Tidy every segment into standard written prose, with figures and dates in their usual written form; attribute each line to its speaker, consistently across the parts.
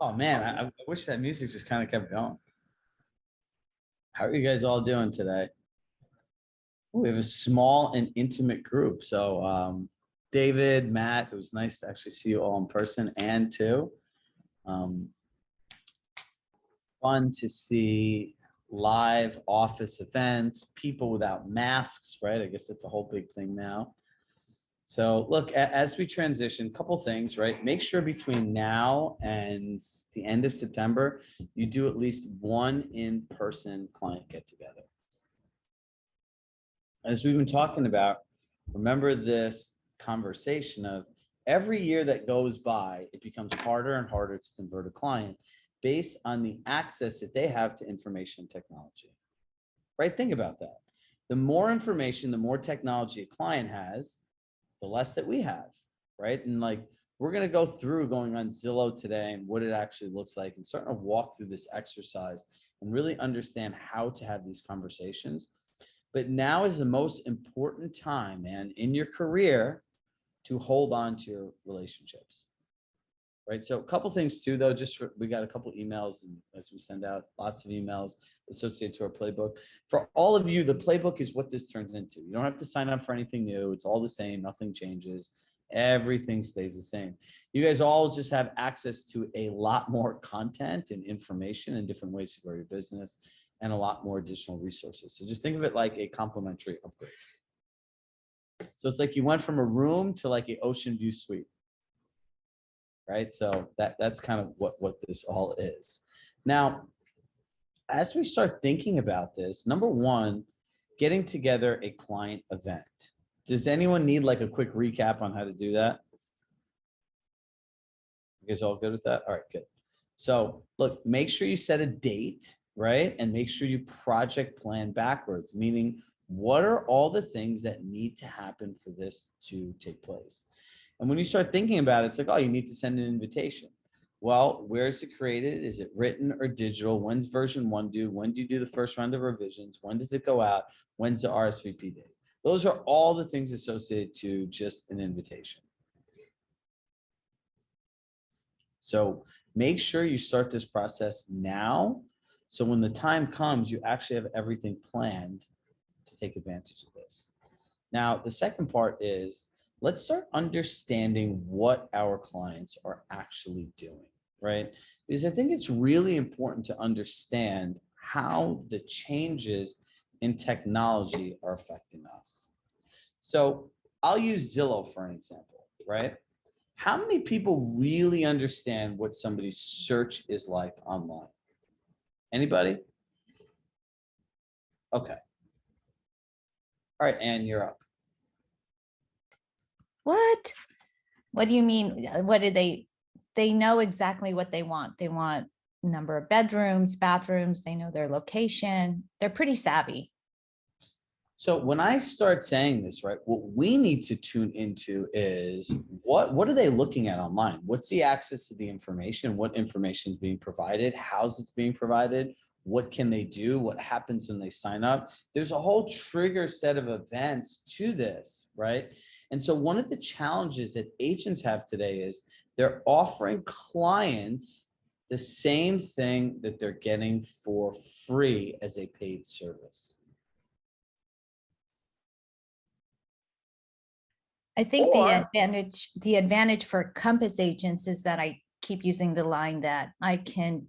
Speaker 1: Oh man, I wish that music just kind of kept going. How are you guys all doing today? We have a small and intimate group. So David, Matt, it was nice to actually see you all in person and too. Um, fun to see live office events, people without masks, right? I guess that's a whole big thing now. So look, as we transition, a couple things, right? Make sure between now and the end of September, you do at least one in-person client get together. As we've been talking about, remember this conversation of every year that goes by, it becomes harder and harder to convert a client based on the access that they have to information technology, right? Think about that. The more information, the more technology a client has, the less that we have, right? And like, we're going to go through going on Zillow today and what it actually looks like and starting to walk through this exercise and really understand how to have these conversations. But now is the most important time, man, in your career to hold on to your relationships, right? So a couple things too, though, we got a couple emails, and as we send out lots of emails associated to our playbook. For all of you, the playbook is what this turns into. You don't have to sign up for anything new. It's all the same. Nothing changes. Everything stays the same. You guys all just have access to a lot more content and information and different ways to grow your business and a lot more additional resources. So just think of it like a complimentary upgrade. So it's like you went from a room to like an ocean view suite, right? So that's kind of what this all is. Now, as we start thinking about this, number one, getting together a client event. Does anyone need like a quick recap on how to do that? You guys all good with that? All right, good. So look, make sure you set a date, right? And make sure you project plan backwards, meaning what are all the things that need to happen for this to take place? And when you start thinking about it, it's like, oh, you need to send an invitation. Well, where is it created? Is it written or digital? When's version 1 due? When do you do the first round of revisions? When does it go out? When's the RSVP date? Those are all the things associated to just an invitation. So make sure you start this process now. So when the time comes, you actually have everything planned to take advantage of this. Now, the second part is let's start understanding what our clients are actually doing, right? Because I think it's really important to understand how the changes in technology are affecting us. So I'll use Zillow for an example, right? How many people really understand what somebody's search is like online? Anybody? Okay. All right, Ann, you're up.
Speaker 2: What? What do you mean? What did they know exactly what they want. They want number of bedrooms, bathrooms. They know their location. They're pretty savvy.
Speaker 1: So when I start saying this, right, what we need to tune into is what are they looking at online? What's the access to the information? What information is being provided? How's it being provided? What can they do? What happens when they sign up? There's a whole trigger set of events to this, right? And so one of the challenges that agents have today is they're offering clients the same thing that they're getting for free as a paid service.
Speaker 2: I think the advantage for Compass agents is that I keep using the line that I can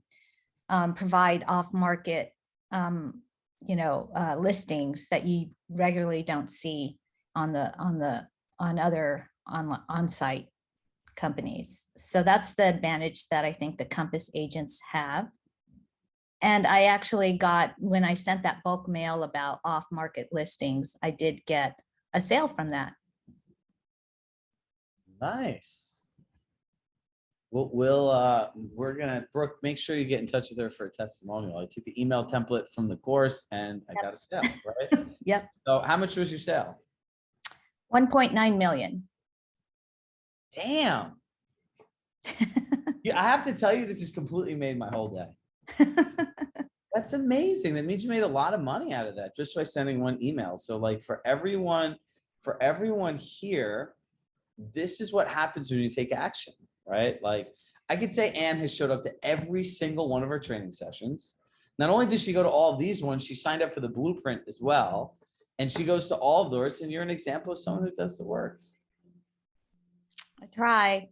Speaker 2: provide off-market, listings that you regularly don't see on other on-site companies. So that's the advantage that I think the Compass agents have. And I actually got, when I sent that bulk mail about off-market listings, I did get a sale from that.
Speaker 1: Nice. We're gonna, Brooke, make sure you get in touch with her for a testimonial. I took the email template from the course and I got a sale, right?
Speaker 2: Yep.
Speaker 1: So how much was your sale?
Speaker 2: 1.9 million.
Speaker 1: Damn. Yeah, I have to tell you, this just completely made my whole day. That's amazing. That means you made a lot of money out of that just by sending one email. So like for everyone here, this is what happens when you take action, right? Like I could say Anne has showed up to every single one of our training sessions. Not only did she go to all of these ones, she signed up for the blueprint as well. And she goes to all of those, and you're an example of someone who does the work.
Speaker 2: I try.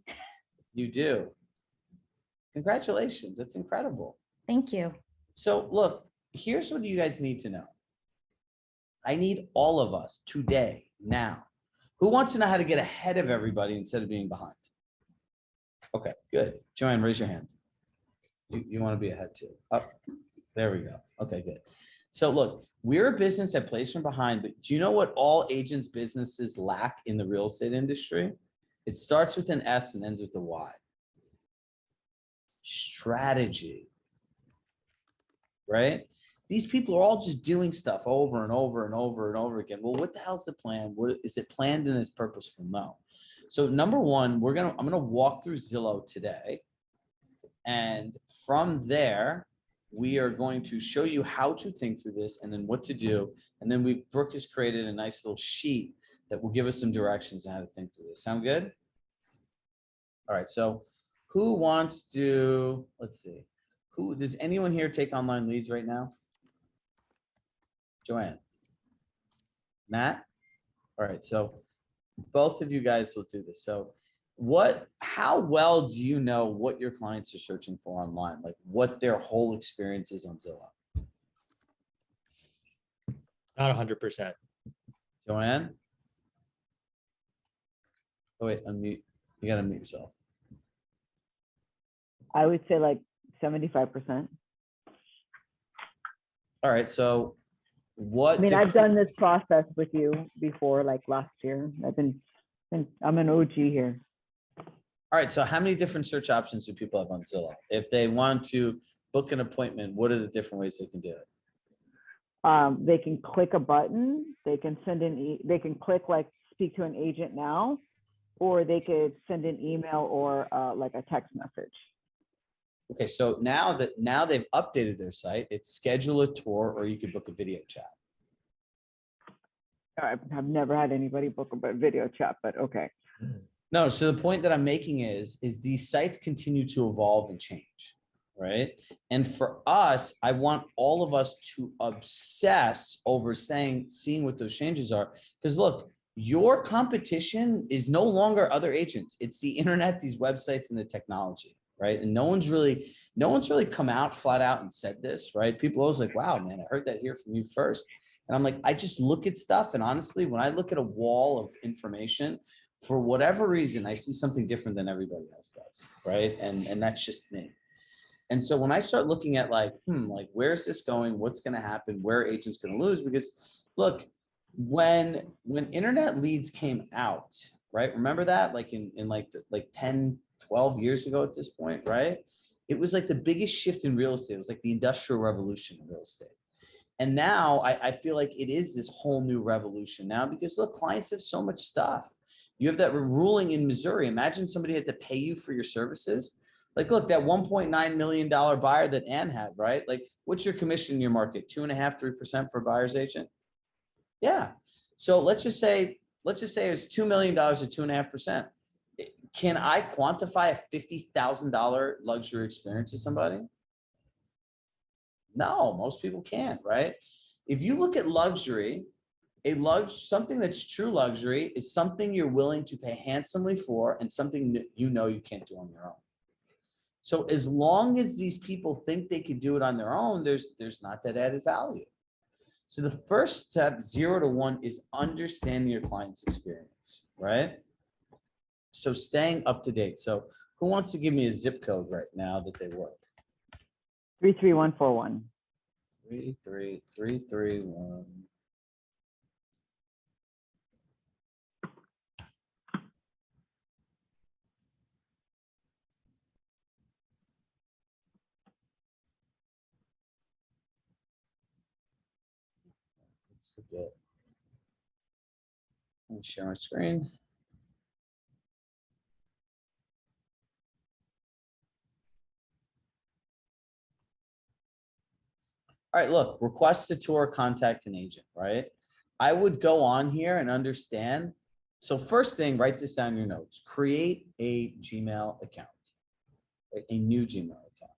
Speaker 1: You do. Congratulations. That's incredible.
Speaker 2: Thank you.
Speaker 1: So look, here's what you guys need to know. I need all of us today, now. Who wants to know how to get ahead of everybody instead of being behind? Okay, good. Joanne, raise your hand. You want to be ahead too. Up. There we go. Okay, good. So look, we're a business that plays from behind, but do you know what all agents' businesses lack in the real estate industry? It starts with an S and ends with a Y. Strategy, right? These people are all just doing stuff over and over and over and over again. Well, what the hell's the plan? What is it planned and is purposeful? No. So number one, I'm gonna walk through Zillow today. And from there, we are going to show you how to think through this and then what to do. And then Brooke has created a nice little sheet that will give us some directions on how to think through this. Sound good? All right, so who wants to, let's see, does anyone here take online leads right now? Joanne? Matt? All right, so both of you guys will do this. So how well do you know what your clients are searching for online? Like what their whole experience is on Zillow?
Speaker 3: Not 100%.
Speaker 1: Joanne? Oh wait, unmute. You gotta mute yourself.
Speaker 4: I would say like 75%.
Speaker 1: All right, so what?
Speaker 4: I mean, I've done this process with you before, like last year. I'm an OG here.
Speaker 1: All right, so how many different search options do people have on Zillow? If they want to book an appointment, what are the different ways they can do it?
Speaker 4: They can click a button. They can they can click like speak to an agent now, or they could send an email or like a text message.
Speaker 1: Okay, so now they've updated their site, it's schedule a tour or you can book a video chat.
Speaker 4: I've never had anybody book a video chat, but okay.
Speaker 1: No, so the point that I'm making is these sites continue to evolve and change, right? And for us, I want all of us to obsess over seeing what those changes are. Because look, your competition is no longer other agents. It's the internet, these websites, and the technology, right? And no one's really come out flat out and said this, right? People always like, wow, man, I heard that here from you first. And I'm like, I just look at stuff. And honestly, when I look at a wall of information, for whatever reason, I see something different than everybody else does, right? And that's just me. And so when I start looking at like where's this going? What's going to happen? Where are agents going to lose? Because look, when internet leads came out, right? Remember that like in like 10, 12 years ago at this point, right? It was like the biggest shift in real estate. It was like the industrial revolution in real estate. And now I feel like it is this whole new revolution now because look, clients have so much stuff. You have that ruling in Missouri. Imagine somebody had to pay you for your services. Like, look, that $1.9 million buyer that Ann had, right? Like, what's your commission in your market? 2.5%, 3% for a buyer's agent? Yeah. So let's just say it's $2 million at 2.5%. Can I quantify a $50,000 luxury experience to somebody? No, most people can't, right? If you look at luxury, something that's true luxury is something you're willing to pay handsomely for and something that you know you can't do on your own. So as long as these people think they can do it on their own, there's not that added value. So the first step, 0 to 1, is understanding your client's experience, right? So staying up to date. So who wants to give me a zip code right now that they work?
Speaker 4: 33141.
Speaker 1: 33331. Let's look at. Let me share my screen. All right, look, request a tour, contact an agent, right? I would go on here and understand. So first thing, write this down in your notes. Create a Gmail account, right? A new Gmail account.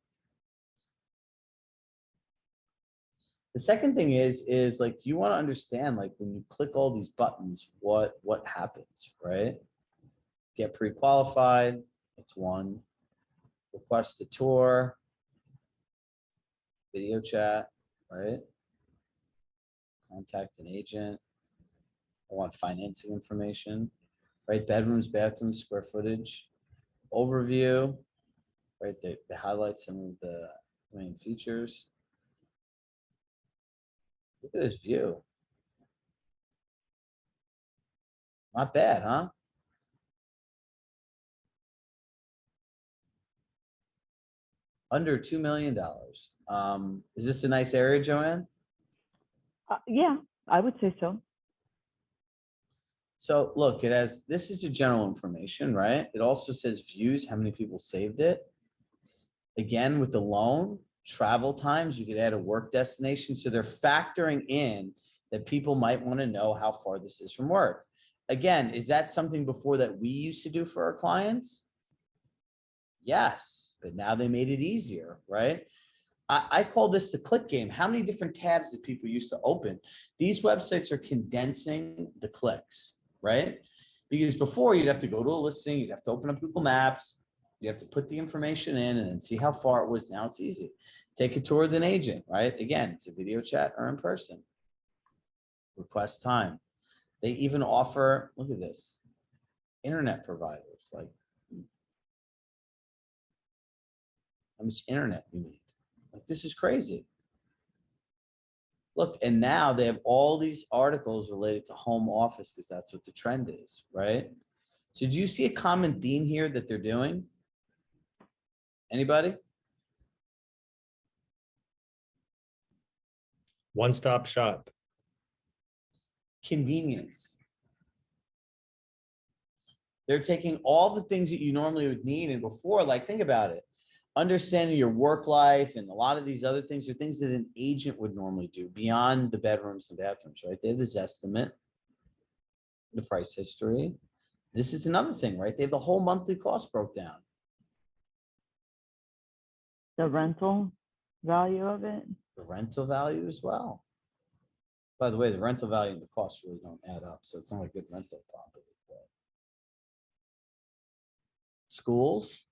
Speaker 1: The second thing is like, you want to understand, like when you click all these buttons, what happens, right? Get pre-qualified, it's one. Request a tour, video chat, right? Contact an agent. I want financing information, right? Bedrooms, bathrooms, square footage, overview, right? They highlight some of the main features. Look at this view. Not bad, huh? Under $2 million. Is this a nice area, Joanne?
Speaker 4: Yeah, I would say so.
Speaker 1: So look, it has, this is the general information, right? It also says views, how many people saved it. Again, with the loan, travel times, you could add a work destination. So they're factoring in that people might want to know how far this is from work. Again, is that something before that we used to do for our clients? Yes, but now they made it easier, right? I call this the click game. How many different tabs did people used to open? These websites are condensing the clicks, right? Because before you'd have to go to a listing, you'd have to open up Google Maps, you have to put the information in and then see how far it was. Now it's easy. Take a tour with an agent, right? Again, it's a video chat or in person. Request time. They even offer, look at this, internet providers, like how much internet you need. Like, this is crazy. Look, and now they have all these articles related to home office because that's what the trend is, right? So do you see a common theme here that they're doing? Anybody?
Speaker 3: One-stop shop.
Speaker 1: Convenience. They're taking all the things that you normally would need. And before, like, think about it. Understanding your work life and a lot of these other things are things that an agent would normally do beyond the bedrooms and bathrooms, right? They have this estimate, the price history. This is another thing, right? They have the whole monthly cost broke down.
Speaker 4: The rental value of it.
Speaker 1: The rental value as well. By the way, the rental value and the cost really don't add up. So it's not a good rental property. But schools,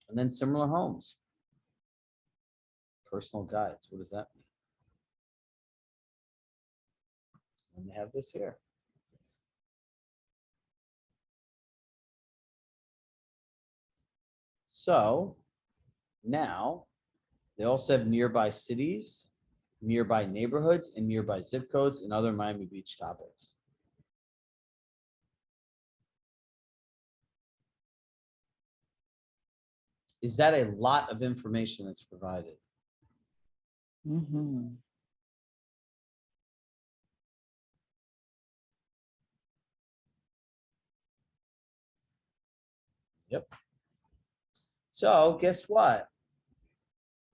Speaker 1: and then similar homes. Personal guides. What does that mean? And they have this here. So now they also have nearby cities, nearby neighborhoods, and nearby zip codes and other Miami Beach topics. Is that a lot of information that's provided?
Speaker 4: Mm-hmm.
Speaker 1: Yep. So guess what?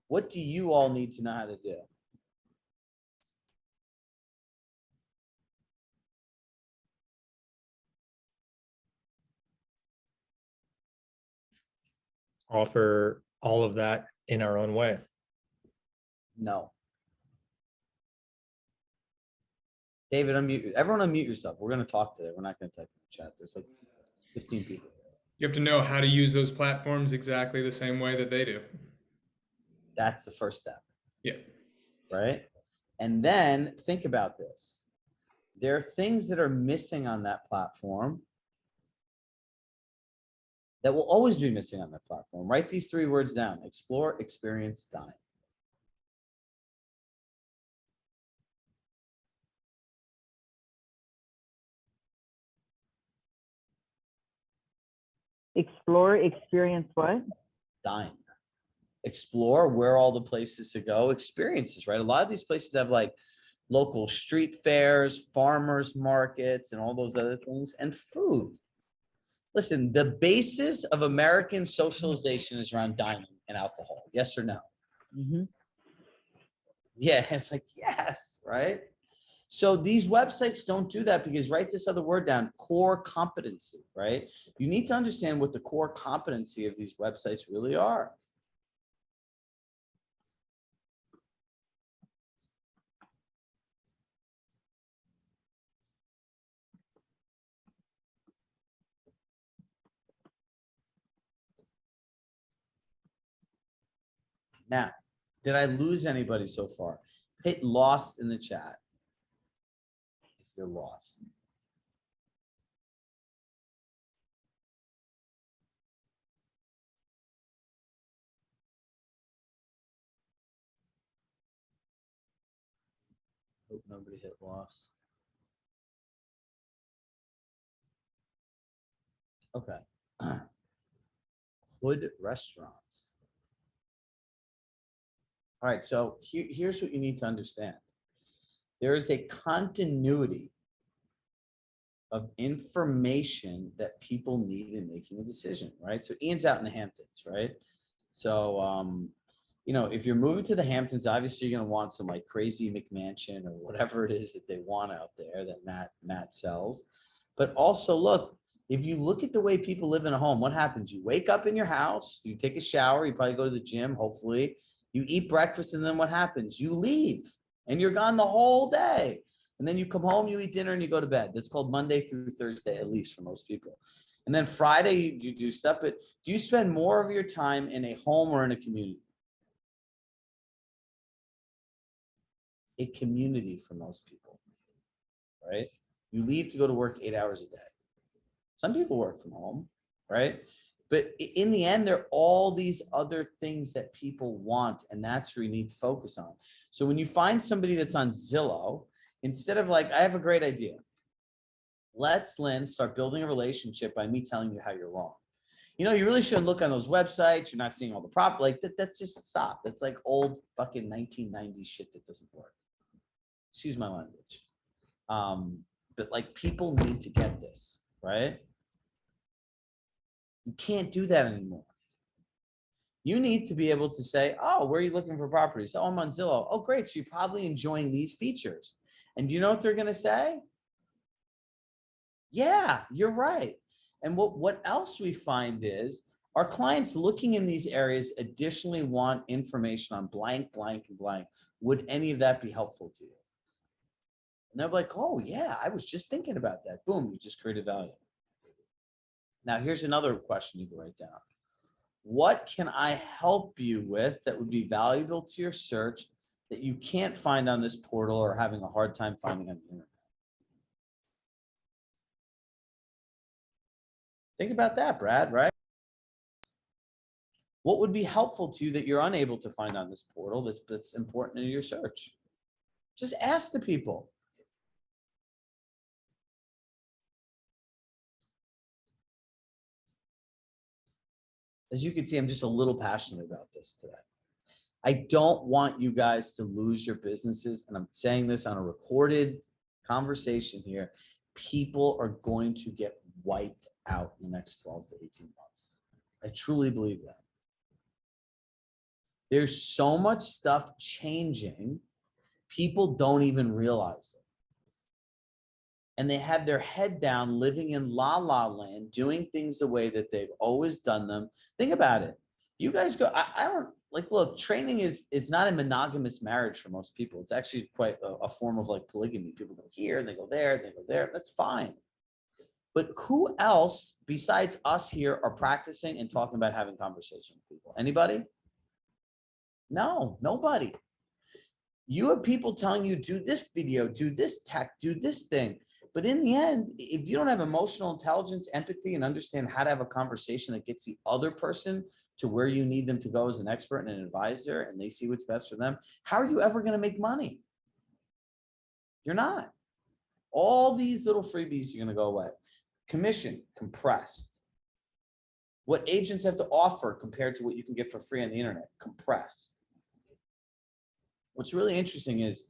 Speaker 1: What do you all need to know how to do?
Speaker 3: Offer all of that in our own way.
Speaker 1: No. David, unmute. Everyone unmute yourself. We're going to talk today. We're not going to type in the chat. There's like 15 people.
Speaker 5: You have to know how to use those platforms exactly the same way that they do.
Speaker 1: That's the first step.
Speaker 5: Yeah.
Speaker 1: Right? And then think about this. There are things that are missing on that platform that will always be missing on that platform. Write these 3 words down: explore, experience, dine.
Speaker 4: Explore, experience what?
Speaker 1: Dine. Explore where all the places to go, experiences, right? A lot of these places have like local street fairs, farmers markets, and all those other things, and food. Listen, the basis of American socialization is around dining and alcohol. Yes or no?
Speaker 4: Mm-hmm.
Speaker 1: Yeah, it's like, yes, right? So these websites don't do that because write this other word down, core competency, right? You need to understand what the core competency of these websites really are. Now, did I lose anybody so far? Hit lost in the chat if you're lost. Hope nobody hit lost. Okay. Hood restaurants. All right, so here's what you need to understand. There is a continuity of information that people need in making a decision, right? So Ian's out in the Hamptons, right? So, you know, if you're moving to the Hamptons, obviously you're gonna want some like crazy McMansion or whatever it is that they want out there that Matt sells. But also look, if you look at the way people live in a home, what happens? You wake up in your house, you take a shower, you probably go to the gym, hopefully. You eat breakfast, and then what happens? You leave, and you're gone the whole day. And then you come home, you eat dinner, and you go to bed. That's called Monday through Thursday, at least for most people. And then Friday, you do stuff, but do you spend more of your time in a home or in a community? A community for most people, right? You leave to go to work 8 hours a day. Some people work from home, right? But in the end, there are all these other things that people want, and that's where you need to focus on. So when you find somebody that's on Zillow, instead of like, I have a great idea. Let's, Lynn, start building a relationship by me telling you how you're wrong. You know, you really shouldn't look on those websites. You're not seeing all the prop, like that's just stop. That's like old fucking 1990s shit that doesn't work. Excuse my language. But like people need to get this, right? You can't do that anymore. You need to be able to say, oh, where are you looking for properties? Oh, I'm on Zillow. Oh, great. So you're probably enjoying these features. And do you know what they're going to say? Yeah, you're right. And what else we find is our clients looking in these areas additionally want information on blank, blank, and blank. Would any of that be helpful to you? And they're like, oh, yeah, I was just thinking about that. Boom, you just created value. Now, here's another question you can write down. What can I help you with that would be valuable to your search that you can't find on this portal or having a hard time finding on the internet? Think about that, Brad, right? What would be helpful to you that you're unable to find on this portal that's important in your search? Just ask the people. As you can see, I'm just a little passionate about this today. I don't want you guys to lose your businesses, and I'm saying this on a recorded conversation here. People are going to get wiped out in the next 12 to 18 months. I truly believe that. There's so much stuff changing, people don't even realize it. And they have their head down, living in la la land, doing things the way that they've always done them. Think about it. You guys go, I don't, like, look, training is not a monogamous marriage for most people. It's actually quite a form of like polygamy. People go here, they go there, they go there. That's fine. But who else besides us here are practicing and talking about having conversation with people? Anybody? No, nobody. You have people telling you, do this video, do this tech, do this thing. But in the end, if you don't have emotional intelligence, empathy, and understand how to have a conversation that gets the other person to where you need them to go as an expert and an advisor, and they see what's best for them, how are you ever going to make money? You're not. All these little freebies are going to go away. Commission, compressed. What agents have to offer compared to what you can get for free on the internet, compressed. What's really interesting is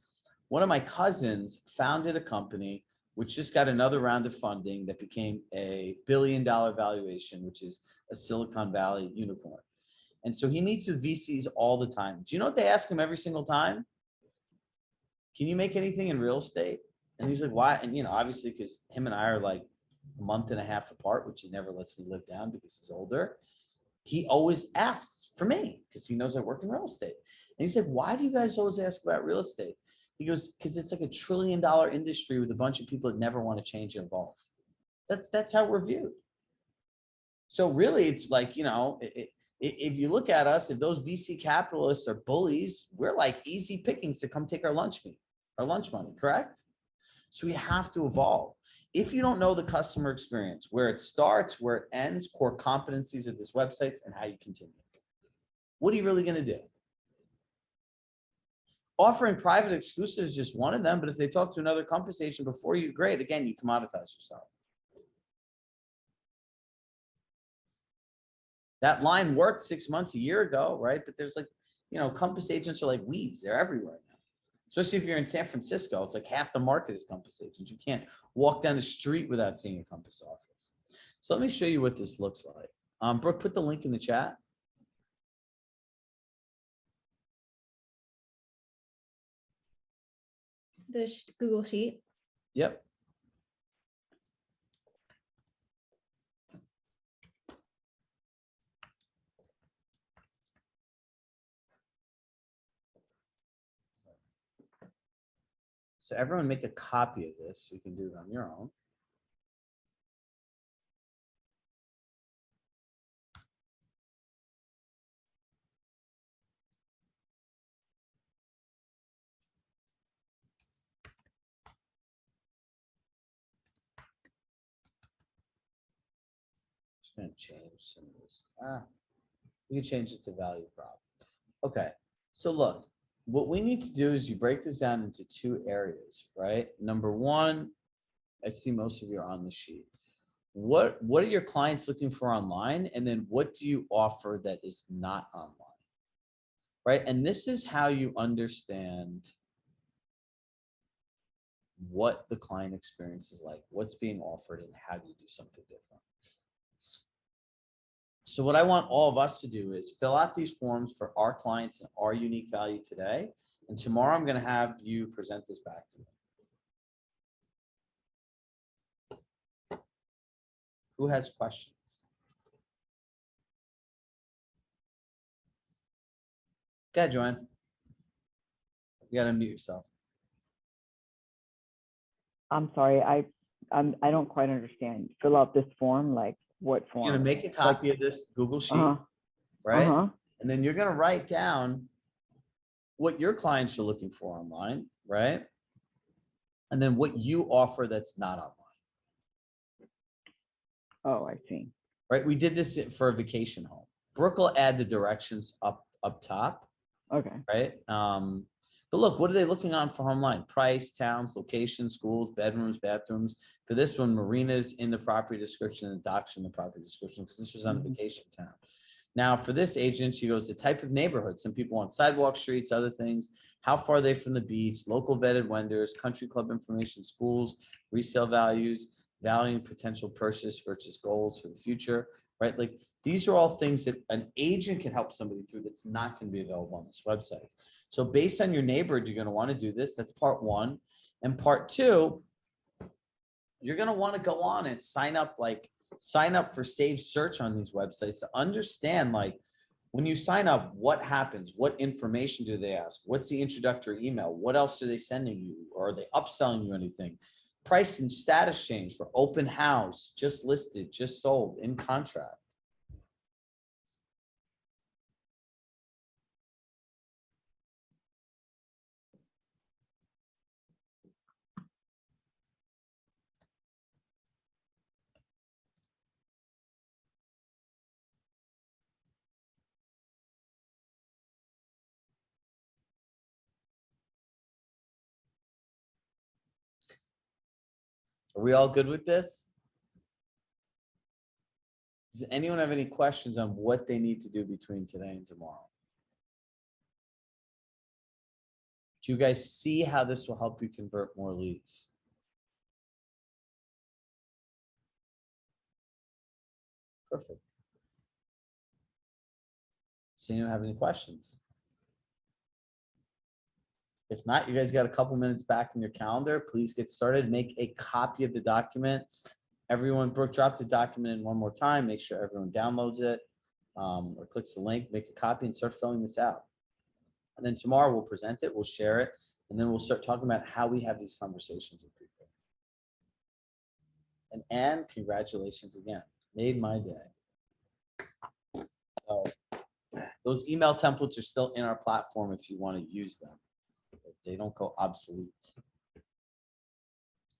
Speaker 1: one of my cousins founded a company which just got another round of funding that became a $1 billion valuation, which is a Silicon Valley unicorn. And so he meets with VCs all the time. Do you know what they ask him every single time? Can you make anything in real estate? And he's like, why? And, obviously, because him and I are like a month and a half apart, which he never lets me live down because he's older. He always asks for me because he knows I work in real estate. And he's like, why do you guys always ask about real estate? He goes, because it's like $1 trillion industry with a bunch of people that never want to change and evolve. That's how we're viewed. So really, it's like, if you look at us, if those VC capitalists are bullies, we're like easy pickings to come take our lunch money, correct? So we have to evolve. If you don't know the customer experience, where it starts, where it ends, core competencies of this website, and how you continue, what are you really going to do? Offering private exclusive is just one of them, but if they talk to another Compass agent before you, great. Again, you commoditize yourself. That line worked 6 months, a year ago, right? But there's like, Compass agents are like weeds. They're everywhere now. Especially if you're in San Francisco, it's like half the market is Compass agents. You can't walk down the street without seeing a Compass office. So let me show you what this looks like. Brooke, put the link in the chat.
Speaker 6: The Google Sheet.
Speaker 1: Yep. So everyone make a copy of this so you can do it on your own. Just gonna change some of this. We can change it to value prop. Okay, so look, what we need to do is you break this down into 2 areas, right? Number one, I see most of you are on the sheet. What are your clients looking for online? And then what do you offer that is not online, right? And this is how you understand what the client experience is like, what's being offered, and how do you do something different. So what I want all of us to do is fill out these forms for our clients and our unique value today. And tomorrow I'm going to have you present this back to me. Who has questions? Go ahead, Joanne. You got to unmute yourself.
Speaker 4: I'm sorry, I don't quite understand. Fill out this form, like what form?
Speaker 1: You're going to make a copy of this Google Sheet, right? And then you're going to write down what your clients are looking for online, right? And then what you offer that's not online.
Speaker 4: Oh, I see.
Speaker 1: Right, we did this for a vacation home. Brooke will add the directions up top.
Speaker 4: Okay.
Speaker 1: Right. But look, what are they looking on for online? Price, towns, location, schools, bedrooms, bathrooms. For this one, marinas in the property description and docks in the property description, because this was on a vacation town. Now for this agent, she goes the type of neighborhood. Some people want sidewalk streets, other things. How far are they from the beach? Local vetted vendors, country club information, schools, resale values, valuing potential purchase versus goals for the future, right? Like these are all things that an agent can help somebody through that's not going to be available on this website. So based on your neighborhood, you're going to want to do this. That's part one. And part two, you're going to want to go on and sign up for saved search on these websites to understand, like, when you sign up, what happens? What information do they ask? What's the introductory email? What else are they sending you? Or are they upselling you anything? Price and status change for open house, just listed, just sold, in contract. Are we all good with this? Does anyone have any questions on what they need to do between today and tomorrow? Do you guys see how this will help you convert more leads? Perfect. Does anyone have any questions? If not, you guys got a couple minutes back in your calendar, please get started. Make a copy of the document. Everyone, Brooke, drop the document in one more time. Make sure everyone downloads it or clicks the link, make a copy and start filling this out. And then tomorrow we'll present it, we'll share it, and then we'll start talking about how we have these conversations with people. And Anne, congratulations again. Made my day. So those email templates are still in our platform if you want to use them. They don't go obsolete.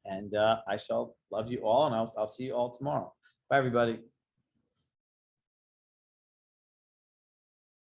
Speaker 1: And I shall love you all, and I'll see you all tomorrow. Bye, everybody.